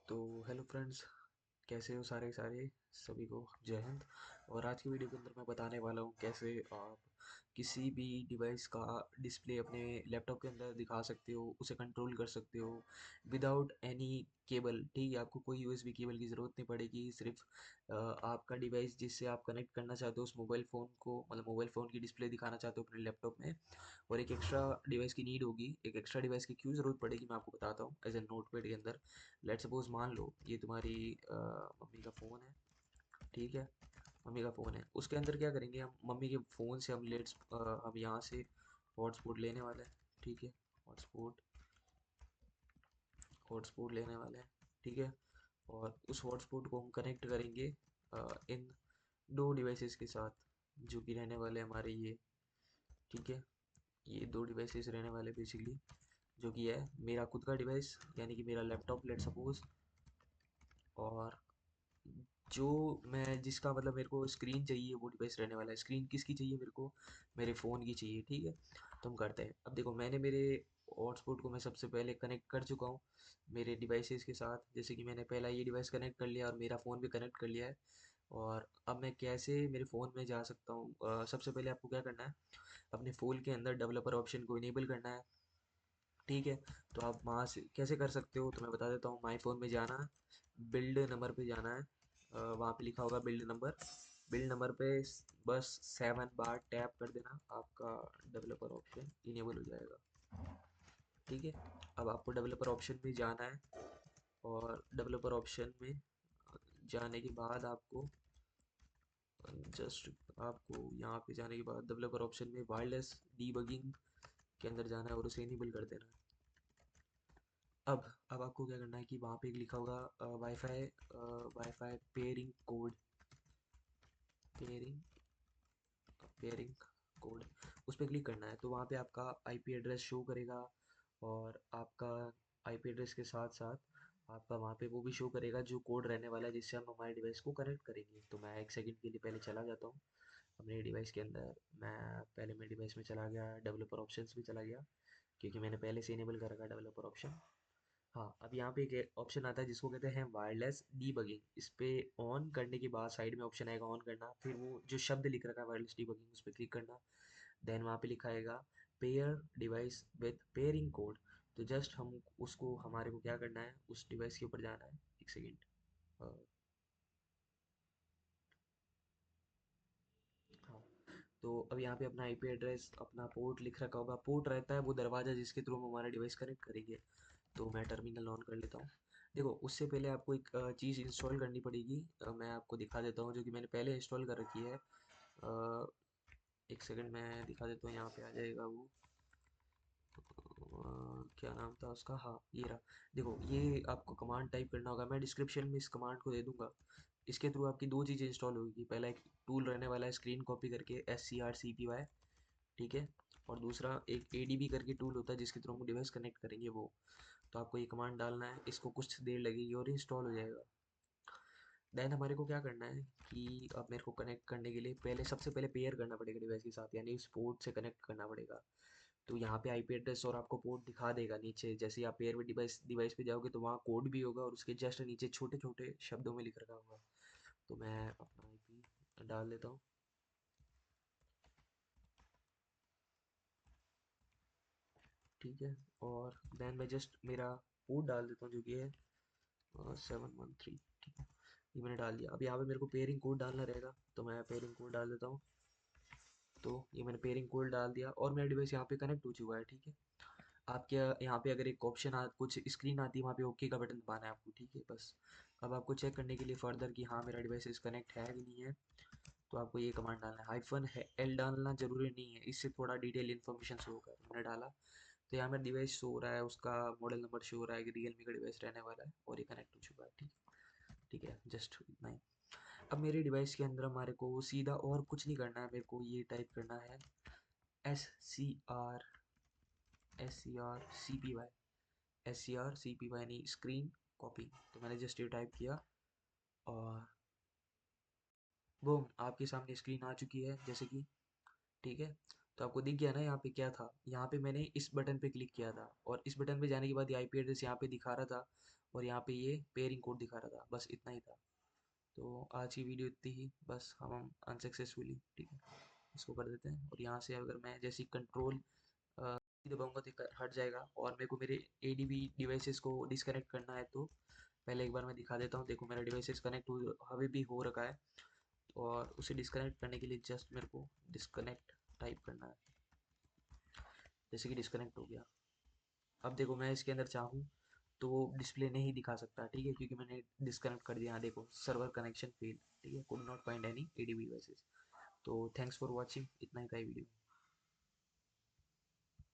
तो hello friends, कैसे हो सारे सारे सभी को जय हिंद। और आज की वीडियो के अंदर मैं बताने वाला हूँ कैसे आप किसी भी डिवाइस का डिस्प्ले अपने लैपटॉप के अंदर दिखा सकते हो, उसे कंट्रोल कर सकते हो विदाउट एनी केबल। ठीक है, आपको कोई यूएसबी केबल की ज़रूरत नहीं पड़ेगी। सिर्फ आपका डिवाइस जिससे आप कनेक्ट करना चाहते हो उस मोबाइल फ़ोन को, मतलब मोबाइल फ़ोन की डिस्प्ले दिखाना चाहते हो अपने लैपटॉप में, और एक एक्स्ट्रा डिवाइस की नीड होगी। एक एक्स्ट्रा डिवाइस की क्यों ज़रूरत पड़ेगी मैं आपको बताता हूँ। एज ए नोटपैड के अंदर लेट सपोज मान लो ये तुम्हारी मम्मी का फ़ोन है। ठीक है, मम्मी का फ़ोन है, उसके अंदर क्या करेंगे हम, मम्मी के फ़ोन से हम यहाँ से हॉटस्पॉट लेने वाले हैं। ठीक है, हॉटस्पॉट हॉटस्पॉट लेने वाले हैं। ठीक है, और उस हॉटस्पॉट को हम कनेक्ट करेंगे इन दो डिवाइसेस के साथ, जो कि रहने वाले हमारे ये। ठीक है, ये दो डिवाइसेस रहने वाले बेसिकली, जो कि है मेरा खुद का डिवाइस यानी कि मेरा लैपटॉप लेट सपोज, और जो मैं जिसका मतलब मेरे को स्क्रीन चाहिए वो डिवाइस रहने वाला है। स्क्रीन किसकी चाहिए मेरे को? मेरे फ़ोन की चाहिए। ठीक है, तो हम करते हैं। अब देखो, मैंने मेरे हॉटस्पॉट को मैं सबसे पहले कनेक्ट कर चुका हूँ मेरे डिवाइसेस के साथ। जैसे कि मैंने पहला ये डिवाइस कनेक्ट कर लिया और मेरा फ़ोन भी कनेक्ट कर लिया है। और अब मैं कैसे मेरे फ़ोन में जा सकता हूँ? सबसे पहले आपको क्या करना है, अपने फ़ोन के अंदर डेवलपर ऑप्शन को इनेबल करना है। ठीक है, तो आप वहाँ से कैसे कर सकते हो तो मैं बता देता हूँ। माई फ़ोन में जाना है, बिल्ड नंबर पे जाना है, वहाँ पे लिखा होगा बिल्ड नंबर। बिल्ड नंबर पे बस 7 बार टैप कर देना, आपका डेवलपर ऑप्शन इनेबल हो जाएगा। ठीक है, अब आपको डेवलपर ऑप्शन में जाना है, और डेवलपर ऑप्शन में जाने के बाद आपको जस्ट आपको यहाँ पे जाने के बाद डेवलपर ऑप्शन में वायरलेस डीबगिंग के अंदर जाना है और उसे इनेबल कर देना है। अब आपको क्या करना है कि वहाँ पे एक लिखा होगा wifi pairing code, pairing pairing code, उस पर क्लिक करना है। तो वहाँ पे आपका आईपी एड्रेस शो करेगा, और आपका आईपी एड्रेस के साथ साथ आपका वहाँ पे वो भी शो करेगा जो कोड रहने वाला है जिससे हम हमारे डिवाइस को कनेक्ट करेंगे। तो मैं एक सेकंड के लिए पहले चला जाता हूँ अपने डिवाइस के अंदर। मैं पहले मेरे डिवाइस में चला गया, डेवलपर ऑप्शंस में चला गया, क्योंकि मैंने पहले से इनेबल कर रखा है डेवलपर ऑप्शन। हाँ, अब यहाँ पे एक ऑप्शन आता है जिसको कहते हैं वायरलेस डीबगिंग। इस पे ऑन करने के बाद साइड में ऑप्शन आएगा ऑन करना, फिर वो जो शब्द लिख रखा है वायरलेस डीबगिंग उस पर क्लिक करना। देन वहाँ पे लिखा आएगा pair device with pairing code. तो जस्ट हम उसको, हमारे को क्या करना है, उस डिवाइस के ऊपर जाना है। एक सेकेंड। हाँ, तो अब यहाँ पे अपना आईपी एड्रेस, अपना पोर्ट लिख रखा होगा। पोर्ट रहता है वो दरवाज़ा जिसके थ्रू हम हमारा डिवाइस कनेक्ट करेंगे। तो मैं टर्मिनल ऑन कर लेता हूँ। देखो, उससे पहले आपको एक चीज़ इंस्टॉल करनी पड़ेगी। मैं आपको दिखा देता हूँ, जो कि मैंने पहले इंस्टॉल कर रखी है। एक सेकंड मैं दिखा देता हूँ, यहाँ पे आ जाएगा वो। क्या नाम था उसका? हाँ, ये रहा। देखो, ये आपको कमांड टाइप करना होगा, मैं डिस्क्रिप्शन में इस कमांड को दे दूंगा। इसके थ्रू आपकी दो चीज़ें इंस्टॉल होगी। पहला एक टूल रहने वाला है स्क्रीन कॉपी करके, SCRCPY। ठीक है, और दूसरा एक ADB करके टूल होता है जिसके थ्रू हम डिवाइस कनेक्ट करेंगे वो। तो आपको ये कमांड डालना है, इसको कुछ देर लगेगी और इंस्टॉल हो जाएगा। देन हमारे को क्या करना है कि अब मेरे को कनेक्ट करने के लिए पहले, सबसे पहले पेयर करना पड़ेगा डिवाइस के साथ, यानी उस पोर्ट से कनेक्ट करना पड़ेगा। तो यहाँ पे आईपी एड्रेस और आपको पोर्ट दिखा देगा नीचे। जैसे ही आप पेयर में डिवाइस डिवाइस पे जाओगे तो वहाँ कोड भी होगा, और उसके जस्ट नीचे छोटे छोटे शब्दों में लिख रखा होगा। तो मैं अपना आईपी डाल देता हूँ। ठीक है, और देन मैं जस्ट मेरा पोर्ट डाल देता हूँ जो कि है 713। ठीक है, ये मैंने डाल दिया। अब यहाँ पे मेरे को पेयरिंग कोड डालना रहेगा, तो मैं पेयरिंग कोड डाल देता हूँ। तो ये मैंने पेयरिंग कोड डाल दिया और मेरा डिवाइस यहाँ पे कनेक्ट हो चुका है। ठीक है, आपके यहाँ पे अगर एक ऑप्शन कुछ स्क्रीन आती है, वहाँ पे ओके का बटन दबाना है आपको। ठीक है, बस। अब आपको चेक करने के लिए फर्दर कि हाँ मेरा डिवाइस इस कनेक्ट है कि नहीं है, तो आपको ये कमांड डालना है। -L डालना जरूरी नहीं है, इससे थोड़ा डिटेल इन्फॉर्मेशन शो होगा। मैंने डाला, तो यहाँ मेरा डिवाइस शो हो रहा है, उसका मॉडल नंबर शो हो रहा है कि रियलमी का डिवाइस रहने वाला है, और ये कनेक्ट हो चुका है। ठीक है, ठीक है, जस्ट इतना ही। अब मेरे डिवाइस के अंदर हमारे को सीधा और कुछ नहीं करना है, मेरे को ये टाइप करना है SCR SCR CPY यानी स्क्रीन कॉपी। तो मैंने जस्ट ये टाइप किया, और बूम, आपके सामने स्क्रीन आ चुकी है जैसे कि। ठीक है, तो आपको दिख गया ना यहाँ पे क्या था। यहाँ पे मैंने इस बटन पे क्लिक किया था, और इस बटन पे जाने के बाद आईपी एड्रेस यहाँ पे दिखा रहा था, और यहाँ पे ये पेयरिंग कोड दिखा रहा था, बस इतना ही था। तो आज की वीडियो इतनी ही, बस हम अनसक्सेसफुली, ठीक है, इसको कर देते हैं। और यहाँ से अगर मैं जैसे कंट्रोल दबाऊंगा तो हट जाएगा, और मेरे को मेरे एडीबी डिवाइसेस को डिस्कनेक्ट करना है, तो पहले एक बार मैं दिखा देता हूँ। देखो मेरा डिवाइसेस कनेक्ट अभी भी हो रखा है, और उसे डिस्कनेक्ट करने के लिए जस्ट मेरे को डिस्कनेक्ट टाइप करना है, जैसे कि डिस्कनेक्ट हो गया। अब देखो मैं इसके अंदर चाहूँ तो वो डिस्प्ले नहीं दिखा सकता, ठीक है, क्योंकि मैंने डिस्कनेक्ट कर दिया। यहाँ देखो सर्वर कनेक्शन फेल, ठीक है, could not find any ADB devices. तो थैंक्स फॉर वॉचिंग, इतना ही था वीडियो।